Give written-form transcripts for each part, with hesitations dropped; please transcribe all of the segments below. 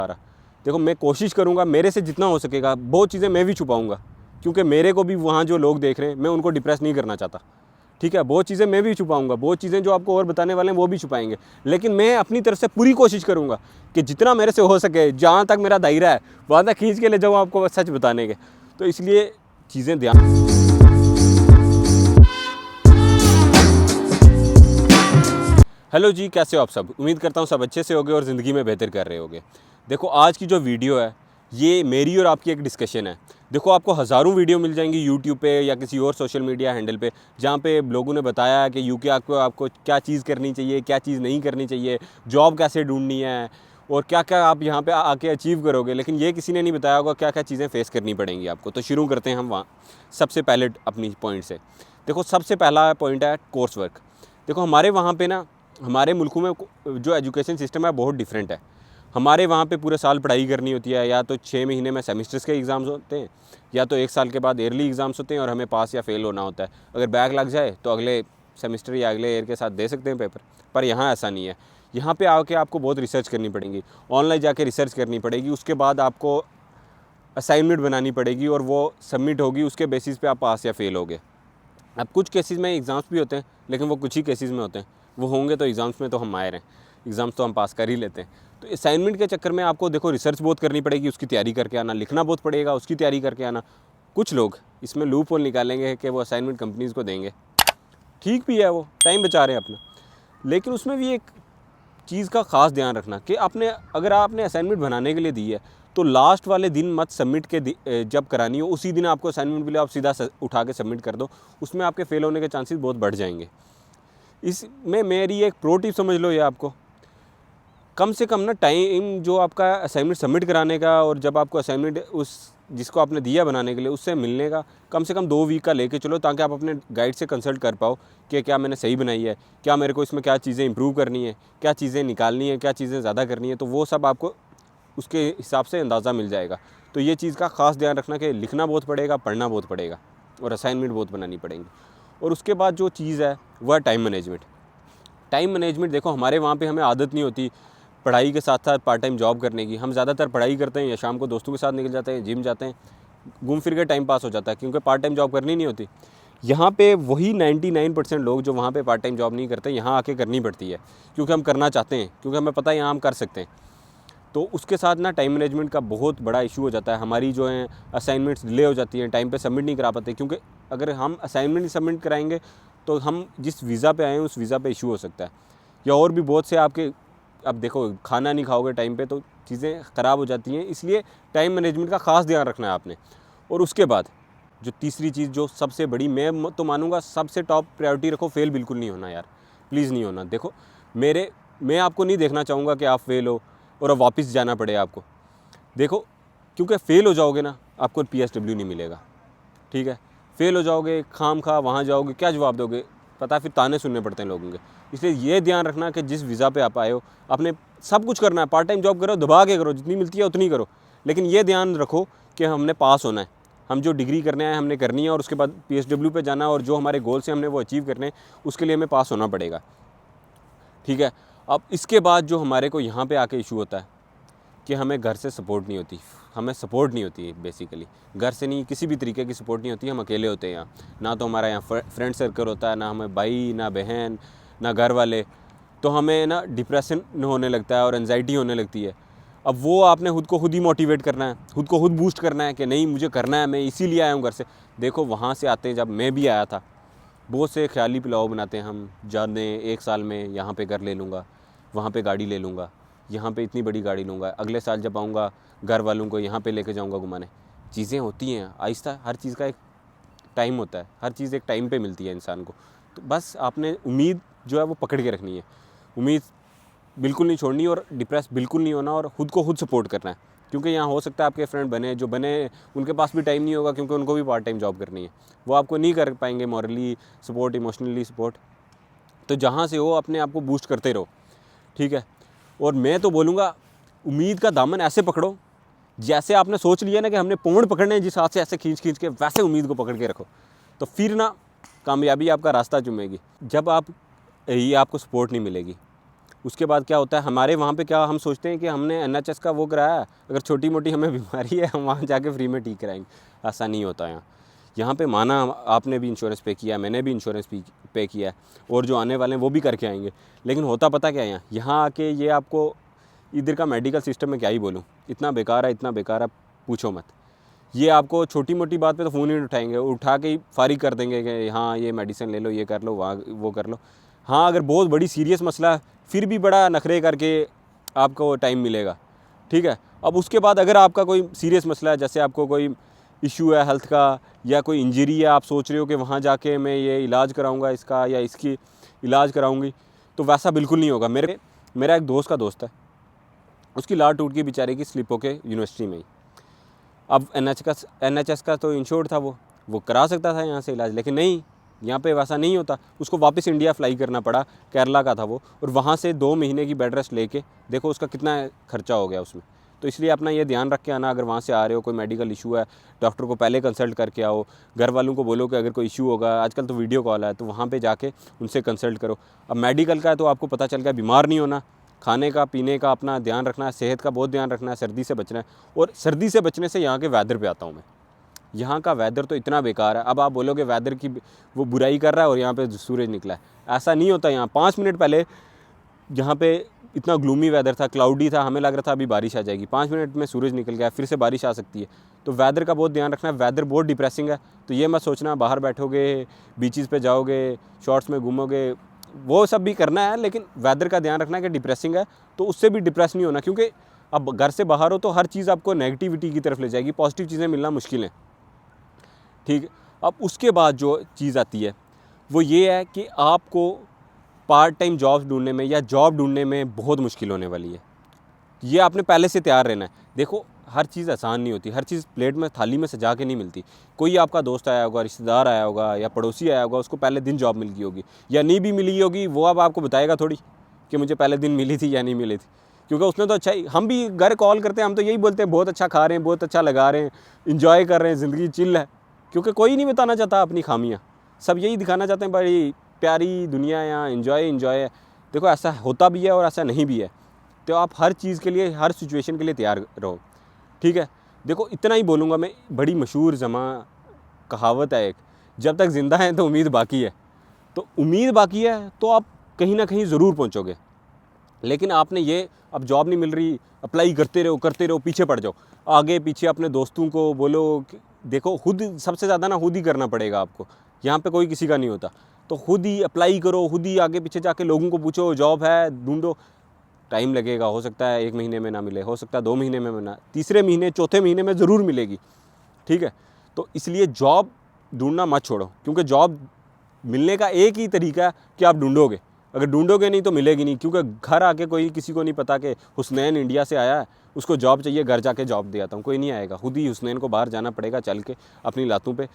रहा। देखो मैं कोशिश करूँगा मेरे से जितना हो सकेगा, बहुत चीज़ें मैं भी छुपाऊँगा, क्योंकि मेरे को भी वहाँ जो लोग देख रहे हैं मैं उनको डिप्रेस नहीं करना चाहता। ठीक है, बहुत चीज़ें मैं भी छुपाऊंगा, बहुत चीज़ें जो आपको और बताने वाले हैं वो भी छुपाएंगे, लेकिन मैं अपनी तरफ से पूरी कोशिश करूंगा कि जितना मेरे से हो सके, जहाँ तक मेरा दायरा है वहाँ तक खींच के ले जाऊँ आपको सच बताने के। तो इसलिए चीज़ें ध्यान। हेलो जी, कैसे हो आप सब? उम्मीद करता हूँ सब अच्छे से होगे और ज़िंदगी में बेहतर कर रहे होगे। देखो आज की जो वीडियो है ये मेरी और आपकी एक डिस्कशन है। देखो आपको हज़ारों वीडियो मिल जाएंगी यूट्यूब पे या किसी और सोशल मीडिया हैंडल पे, जहाँ पे लोगों ने बताया कि यूके आपको क्या चीज़ करनी चाहिए, क्या चीज़ नहीं करनी चाहिए, जॉब कैसे ढूंढनी है और क्या क्या आप यहाँ पे आके अचीव करोगे। लेकिन ये किसी ने नहीं बताया होगा क्या क्या चीज़ें फेस करनी पड़ेंगी आपको। तो शुरू करते हैं हम वहाँ सबसे पहले अपनी पॉइंट से। देखो सबसे पहला पॉइंट है कोर्स वर्क। देखो हमारे वहाँ पर ना, हमारे मुल्कों में जो एजुकेशन सिस्टम है बहुत डिफरेंट है। हमारे वहाँ पे पूरे साल पढ़ाई करनी होती है, या तो 6 महीने में सेमेस्टर्स के एग्ज़ाम्स होते हैं, या तो 1 साल के बाद ईयरली एग्ज़ाम्स होते हैं और हमें पास या फेल होना होता है। अगर बैक लग जाए तो अगले सेमेस्टर या अगले ईयर के साथ दे सकते हैं पेपर। पर यहाँ ऐसा नहीं है। यहाँ पे आके आपको बहुत रिसर्च करनी पड़ेगी, ऑनलाइन जाके रिसर्च करनी पड़ेगी, उसके बाद आपको असाइनमेंट बनानी पड़ेगी और वो सबमिट होगी, उसके बेसिस पे आप पास या फेल होगे। अब कुछ केसेस में एग्ज़ाम्स भी होते हैं, लेकिन वो कुछ ही केसेस में होते हैं। वो होंगे तो एग्ज़ाम्स में तो हम माहिर हैं, एग्ज़ाम्स तो हम पास कर ही लेते हैं। तो असाइनमेंट के चक्कर में आपको देखो रिसर्च बहुत करनी पड़ेगी, उसकी तैयारी करके आना, लिखना बहुत पड़ेगा, उसकी तैयारी करके आना। कुछ लोग इसमें लूप होल निकालेंगे कि वो असाइनमेंट कंपनीज़ को देंगे, ठीक भी है, वो टाइम बचा रहे हैं अपना। लेकिन उसमें भी एक चीज़ का ख़ास ध्यान रखना कि अगर आपने असाइनमेंट बनाने के लिए दी है तो लास्ट वाले दिन मत सबमिट के जब करानी हो उसी दिन आपको असाइनमेंट मिले, आप सीधा उठा के सबमिट कर दो। उसमें आपके फेल होने के चांसेस बहुत बढ़ जाएंगे। इसमें मेरी एक प्रो टिप समझ लो, ये आपको कम से कम ना टाइम जो आपका असाइनमेंट सबमिट कराने का और जब आपको असाइनमेंट उस जिसको आपने दिया बनाने के लिए उससे मिलने का कम से कम 2 वीक का लेके चलो, ताकि आप अपने गाइड से कंसल्ट कर पाओ कि क्या मैंने सही बनाई है, क्या मेरे को इसमें क्या चीज़ें इंप्रूव करनी है, क्या चीज़ें निकालनी है, क्या चीज़ें ज़्यादा करनी है। तो वो सब आपको उसके हिसाब से अंदाज़ा मिल जाएगा। तो ये चीज़ का ख़ास ध्यान रखना कि लिखना बहुत पड़ेगा, पढ़ना बहुत पड़ेगा और असाइनमेंट बहुत बनानी पड़ेंगी। और उसके बाद जो चीज़ है वह टाइम मैनेजमेंट। टाइम मैनेजमेंट देखो हमारे वहाँ पे हमें आदत नहीं होती पढ़ाई के साथ साथ पार्ट टाइम जॉब करने की। हम ज़्यादातर पढ़ाई करते हैं या शाम को दोस्तों के साथ निकल जाते हैं, जिम जाते हैं, घूम फिर के टाइम पास हो जाता है, क्योंकि पार्ट टाइम जॉब करनी नहीं होती। यहाँ पे वही 99% लोग जो वहाँ पे पार्ट टाइम जॉब नहीं करते, यहाँ आके करनी पड़ती है, क्योंकि हम करना चाहते हैं, क्योंकि हमें पता है यहाँ हम कर सकते हैं। तो उसके साथ ना टाइम मैनेजमेंट का बहुत बड़ा इशू हो जाता है। हमारी जो है असाइनमेंट्स डिले हो जाती हैं, टाइम पे सबमिट नहीं करा पाते, क्योंकि अगर हम असाइनमेंट नहीं सबमिट कराएंगे तो हम जिस वीज़ा पे आए हैं उस वीज़ा पे इशू हो सकता है। या और भी बहुत से आपके, अब देखो खाना नहीं खाओगे टाइम पे तो चीज़ें ख़राब हो जाती हैं। इसलिए टाइम मैनेजमेंट का ख़ास ध्यान रखना है आपने। और उसके बाद जो तीसरी चीज़ जो सबसे बड़ी, मैं तो मानूंगा सबसे टॉप प्रायोरिटी रखो, फेल बिल्कुल नहीं होना यार, प्लीज़ नहीं होना। देखो मैं आपको नहीं देखना चाहूँगा कि आप फेल हो और अब वापस जाना पड़े आपको। देखो क्योंकि फ़ेल हो जाओगे ना आपको PSW नहीं मिलेगा। ठीक है, फ़ेल हो जाओगे, खाम खा वहाँ जाओगे, क्या जवाब दोगे, पता है फिर ताने सुनने पड़ते हैं लोगों के। इसलिए ये ध्यान रखना कि जिस वीज़ा पे आप आए हो आपने सब कुछ करना है, पार्ट टाइम जॉब करो, दबा के करो, जितनी मिलती है उतनी करो, लेकिन ये ध्यान रखो कि हमने पास होना है, हम जो डिग्री करने आए हमने करनी है और उसके बाद PSW पे जाना है और जो हमारे गोल्स हैं हमने वो अचीव करने हैं, उसके लिए हमें पास होना पड़ेगा। ठीक है, अब इसके बाद जो हमारे को यहाँ पे आके इशू होता है कि हमें घर से सपोर्ट नहीं होती, हमें सपोर्ट नहीं होती है। बेसिकली घर से नहीं, किसी भी तरीके की सपोर्ट नहीं होती, हम अकेले होते हैं यहाँ। ना तो हमारा यहाँ फ्रेंड सर्कल होता है, ना हमें भाई, ना बहन, ना घर वाले। तो हमें ना डिप्रेशन होने लगता है और एनजाइटी होने लगती है। अब वो आपने खुद को खुद ही मोटिवेट करना है, खुद को खुद बूस्ट करना है कि नहीं मुझे करना है, मैं इसीलिए आया हूँ घर से। देखो वहाँ से आते हैं, जब मैं भी आया था, बहुत से ख्याली पुलाव बनाते हैं हम, जाने 1 साल में यहाँ पे घर ले लूँगा, वहाँ पे गाड़ी ले लूँगा, यहाँ पे इतनी बड़ी गाड़ी लूँगा, अगले साल जब आऊँगा घर वालों को यहाँ पे लेके जाऊँगा घुमाने। चीज़ें होती हैं आहिस्ता, हर चीज़ का एक टाइम होता है, हर चीज़ एक टाइम पे मिलती है इंसान को। तो बस आपने उम्मीद जो है वो पकड़ के रखनी है, उम्मीद बिल्कुल नहीं छोड़नी और डिप्रेस बिल्कुल नहीं होना और ख़ुद को खुद सपोर्ट करना है। क्योंकि यहाँ हो सकता है आपके फ्रेंड बने, जो बने उनके पास भी टाइम नहीं होगा, क्योंकि उनको भी पार्ट टाइम जॉब करनी है, वो आपको नहीं कर पाएंगे मॉरली सपोर्ट, इमोशनली सपोर्ट। तो जहाँ से हो अपने आप को बूस्ट करते रहो। ठीक है, और मैं तो बोलूँगा उम्मीद का दामन ऐसे पकड़ो जैसे आपने सोच लिया ना कि हमने पोंड पकड़ने हैं, जिस हाथ से ऐसे खींच के, वैसे उम्मीद को पकड़ के रखो, तो फिर ना कामयाबी आपका रास्ता चूमेगी। जब आप ये आपको सपोर्ट नहीं मिलेगी, उसके बाद क्या होता है हमारे वहाँ पे, क्या हम सोचते हैं कि हमने NHS का वो कराया है, अगर छोटी मोटी हमें बीमारी है हम वहाँ जाके फ्री में ठीक कराएंगे। ऐसा नहीं होता यहाँ पे माना आपने भी इंश्योरेंस पे किया, मैंने भी इंश्योरेंस पे किया है, और जो आने वाले हैं वो भी करके आएंगे। लेकिन होता पता क्या है यहाँ आके, ये आपको इधर का मेडिकल सिस्टम में क्या ही बोलूँ, इतना बेकार है, इतना बेकार है, पूछो मत। ये आपको छोटी मोटी बात पे तो फ़ोन ही नहीं उठाएंगे, उठा के ही फारिग कर देंगे कि हाँ ये मेडिसिन ले लो, ये कर लो, वहाँ वो कर लो। हाँ अगर बहुत बड़ी सीरियस मसला है फिर भी बड़ा नखरे करके आपको टाइम मिलेगा, ठीक है। अब उसके बाद अगर आपका कोई सीरियस मसला है, जैसे आपको कोई इशू है हेल्थ का, या कोई इंजरी है, आप सोच रहे हो कि वहाँ जाके मैं ये इलाज कराऊँगा इसका या इसकी इलाज कराऊँगी, तो वैसा बिल्कुल नहीं होगा। मेरा एक दोस्त का दोस्त है, उसकी लाट टूट गई बेचारे की, स्लिप होके यूनिवर्सिटी में ही। अब NHS का तो इंश्योर्ड था, वो करा सकता था यहाँ से इलाज, लेकिन नहीं, यहाँ पे वैसा नहीं होता। उसको वापस इंडिया फ्लाई करना पड़ा, केरला का था वो, और वहाँ से 2 महीने की बेड रेस्ट लेके देखो उसका कितना खर्चा हो गया उसमें। तो इसलिए अपना ये ध्यान रख के आना, अगर वहाँ से आ रहे हो, कोई मेडिकल इशू है, डॉक्टर को पहले कंसल्ट करके आओ। घर वालों को बोलो कि अगर कोई इशू होगा, आजकल तो वीडियो कॉल है, तो वहाँ पे जाके उनसे कंसल्ट करो। अब मेडिकल का है तो आपको पता चल गया, बीमार नहीं होना, खाने का पीने का अपना ध्यान रखना है, सेहत का बहुत ध्यान रखना है, सर्दी से बचना है। और सर्दी से बचने से यहाँ के वेदर पे आता हूँ मैं। यहाँ का वेदर तो इतना बेकार है। अब आप बोलोगे वेदर की वो बुराई कर रहा है और यहाँ पे सूरज निकला है, ऐसा नहीं होता। यहाँ 5 मिनट पहले यहाँ पे इतना ग्लूमी वेदर था, क्लाउडी था, हमें लग रहा था अभी बारिश आ जाएगी, 5 मिनट में सूरज निकल गया, फिर से बारिश आ सकती है। तो वेदर का बहुत ध्यान रखना है। वेदर बहुत डिप्रेसिंग है, तो ये मत सोचना बाहर बैठोगे, बीचेस पे जाओगे, शॉर्ट्स में घूमोगे, वो सब भी करना है, लेकिन वेदर का ध्यान रखना है कि डिप्रेसिंग है तो उससे भी डिप्रेस नहीं होना, क्योंकि अब घर से बाहर हो तो हर चीज़ आपको नेगेटिविटी की तरफ ले जाएगी, पॉजिटिव चीज़ें मिलना मुश्किल है, ठीक। अब उसके बाद जो चीज़ आती है वो ये है कि आपको पार्ट टाइम जॉब ढूंढने में या जॉब ढूंढने में बहुत मुश्किल होने वाली है। ये आपने पहले से तैयार रहना है। देखो हर चीज़ आसान नहीं होती, हर चीज़ प्लेट में थाली में सजा के नहीं मिलती। कोई आपका दोस्त आया होगा, रिश्तेदार आया होगा या पड़ोसी आया होगा, उसको पहले दिन जॉब मिल गई होगी या नहीं भी मिली होगी, वो अब आपको बताएगा थोड़ी कि मुझे पहले दिन मिली थी या नहीं मिली थी, क्योंकि उसने तो अच्छा ही, हम भी घर कॉल करते हैं, हम तो यही बोलते हैं बहुत अच्छा खा रहे हैं, बहुत अच्छा लगा रहे हैं, इंजॉय कर रहे हैं, ज़िंदगी चिल है, क्योंकि कोई नहीं बताना चाहता अपनी खामियाँ, सब यही दिखाना चाहते हैं बड़ी प्यारी दुनिया, यहाँ इंजॉय है। देखो ऐसा होता भी है और ऐसा नहीं भी है, तो आप हर चीज़ के लिए, हर सिचुएशन के लिए तैयार रहो, ठीक है। देखो इतना ही बोलूँगा मैं, बड़ी मशहूर कहावत है एक, जब तक ज़िंदा हैं तो उम्मीद बाकी है। तो उम्मीद बाकी है तो आप कहीं ना कहीं ज़रूर पहुँचोगे, लेकिन आपने ये, अब जॉब नहीं मिल रही, अप्लाई करते रहो, पीछे पड़ जाओ, आगे पीछे अपने दोस्तों को बोलो देखो, खुद सबसे ज़्यादा ना खुद ही करना पड़ेगा आपको, यहाँ पे कोई किसी का नहीं होता। तो खुद ही अप्लाई करो, खुद ही आगे पीछे जाके लोगों को पूछो जॉब है ढूंढो। टाइम लगेगा, हो सकता है 1 महीने में ना मिले, हो सकता है 2 महीने में ना, तीसरे महीने चौथे महीने में ज़रूर मिलेगी, ठीक है। तो इसलिए जॉब ढूंढना मत छोड़ो, क्योंकि जॉब मिलने का एक ही तरीका है कि आप ढूंढोगे, अगर ढूंढोगे नहीं तो मिलेगी नहीं। क्योंकि घर आके कोई किसी को नहीं पता कि हुसनैन इंडिया से आया है, उसको जॉब चाहिए, घर जाके जॉब दे आता हूँ, कोई नहीं आएगा। खुद ही हुसनैन को बाहर जाना पड़ेगा चल के अपनी लातों पे,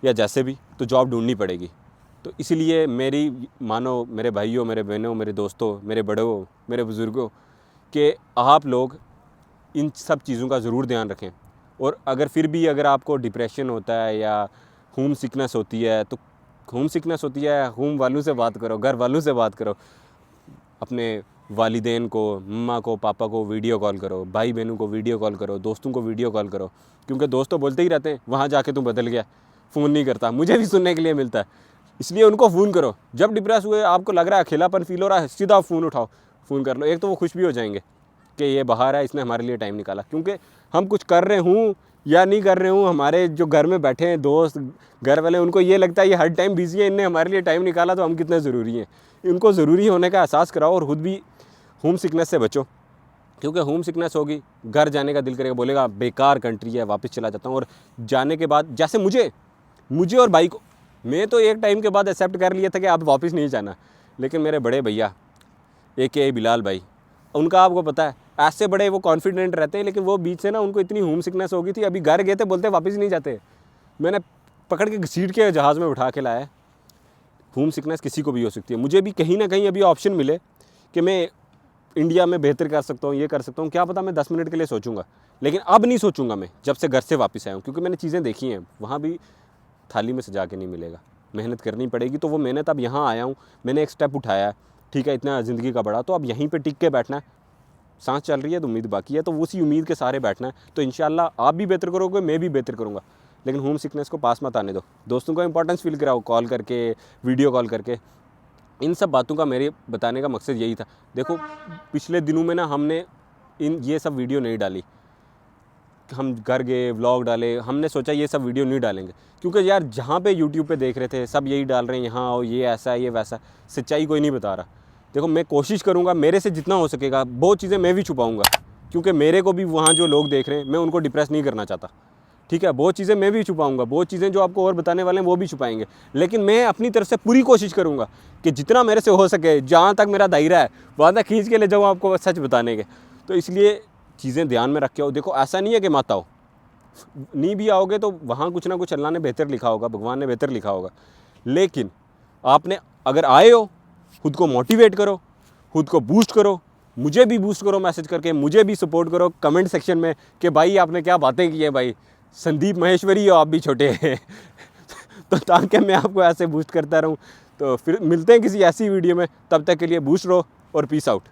या जैसे भी, तो जॉब ढूंढनी पड़ेगी। तो इसलिए मेरी मानो, मेरे भाइयों, मेरे बहनों, मेरे दोस्तों, मेरे बड़ों, मेरे बुज़ुर्गों, कि आप लोग इन सब चीज़ों का ज़रूर ध्यान रखें। और अगर फिर भी अगर आपको डिप्रेशन होता है या होम सिकनेस होती है, तो होम सिकनेस होती है, होम वालों से बात करो, घर वालों से बात करो, अपने वालिदैन को, मम्मा को, पापा को वीडियो कॉल करो, भाई बहनों को वीडियो कॉल करो, दोस्तों को वीडियो कॉल करो, क्योंकि दोस्त तो बोलते ही रहते हैं वहाँ जाके तू बदल गया, फ़ोन नहीं करता, मुझे भी सुनने के लिए मिलता है। इसलिए उनको फ़ोन करो, जब डिप्रेस हुए, आपको लग रहा है अकेलापन फील हो रहा है, सीधा फ़ोन उठाओ, फ़ोन कर लो। एक तो वो खुश भी हो जाएंगे कि ये बाहर है, इसने हमारे लिए टाइम निकाला, क्योंकि हम कुछ कर रहे हूँ या नहीं कर रहे हूँ, हमारे जो घर में बैठे हैं दोस्त, घर वाले, उनको ये लगता है ये हर टाइम बिजी है, इनने हमारे लिए टाइम निकाला तो हम कितने ज़रूरी हैं। इनको ज़रूरी होने का एहसास कराओ और ख़ुद भी होम सिकनेस से बचो, क्योंकि होम सिकनेस होगी, घर जाने का दिल करेगा, बोलेगा बेकार कंट्री है, वापस चला जाता हूँ। और जाने के बाद, जैसे मुझे और भाई को, मैं तो एक टाइम के बाद एक्सेप्ट कर लिया था कि आप वापस नहीं जाना, लेकिन मेरे बड़े भैया AKA बिलाल भाई, उनका आपको पता है, ऐसे बड़े वो कॉन्फिडेंट रहते हैं, लेकिन वो बीच से ना उनको इतनी होम सिकनेस हो गई थी, अभी घर गए थे, बोलते वापस नहीं जाते, मैंने पकड़ के घसीट के जहाज़ में उठा के लाया। होम सिकनेस किसी को भी हो सकती है। मुझे भी कहीं ना कहीं अभी ऑप्शन मिले कि मैं इंडिया में बेहतर कर सकता हूँ, ये कर सकता हूँ, क्या पता मैं 10 मिनट के लिए सोचूंगा, लेकिन अब नहीं सोचूंगा मैं, जब से घर से वापस आया हूँ, क्योंकि मैंने चीज़ें देखी हैं, वहाँ भी थाली में सजा के नहीं मिलेगा, मेहनत करनी पड़ेगी। तो वो मेहनत, अब यहाँ आया हूँ, मैंने एक स्टेप उठाया है, ठीक है, इतना ज़िंदगी का बड़ा, तो अब यहीं पे टिक के बैठना है। सांस चल रही है तो उम्मीद बाकी है, तो उसी उम्मीद के सहारे बैठना है। तो इंशाल्लाह आप भी बेहतर करोगे, मैं भी बेहतर करूँगा। लेकिन होम सिकनेस को पास मत आने दो। दोस्तों को इंपॉर्टेंस फील कराओ, कॉल करके, वीडियो कॉल करके। इन सब बातों का मेरे बताने का मकसद यही था। देखो पिछले दिनों में ना हमने ये सब वीडियो नहीं डाली, हम घर गए व्लॉग डाले, हमने सोचा ये सब वीडियो नहीं डालेंगे, क्योंकि यार जहाँ पे यूट्यूब पे देख रहे थे सब यही डाल रहे हैं, यहाँ आओ, ये ऐसा है, ये वैसा, सच्चाई कोई नहीं बता रहा। देखो मैं कोशिश करूँगा, मेरे से जितना हो सकेगा, बहुत चीज़ें मैं भी छुपाऊँगा, क्योंकि मेरे को भी वहाँ जो लोग देख रहे हैं, मैं उनको डिप्रेस नहीं करना चाहता। ठीक है, बहुत चीज़ें मैं भी छुपाऊँगा, बहुत चीज़ें जो आपको और बताने वाले हैं वो भी छुपाएंगे, लेकिन मैं अपनी तरफ से पूरी कोशिश करूँगा कि जितना मेरे से हो सके, जहाँ तक मेरा दायरा है वहाँ तक खींच के ले जाऊँ आपको सच बताने के। तो इसलिए चीज़ें ध्यान में रख के आओ। देखो ऐसा नहीं है कि मत आओ, नहीं भी आओगे तो वहाँ कुछ ना कुछ अल्लाह ने बेहतर लिखा होगा, भगवान ने बेहतर लिखा होगा। लेकिन आपने अगर आए हो, खुद को मोटिवेट करो, खुद को बूस्ट करो, मुझे भी बूस्ट करो मैसेज करके, मुझे भी सपोर्ट करो कमेंट सेक्शन में कि भाई आपने क्या बातें की है, भाई संदीप महेश्वरी हो आप भी छोटे हैं तो ताकि मैं आपको ऐसे बूस्ट करता रहूँ। तो फिर मिलते हैं किसी ऐसी वीडियो में, तब तक के लिए बूस्ट रहो और पीस आउट।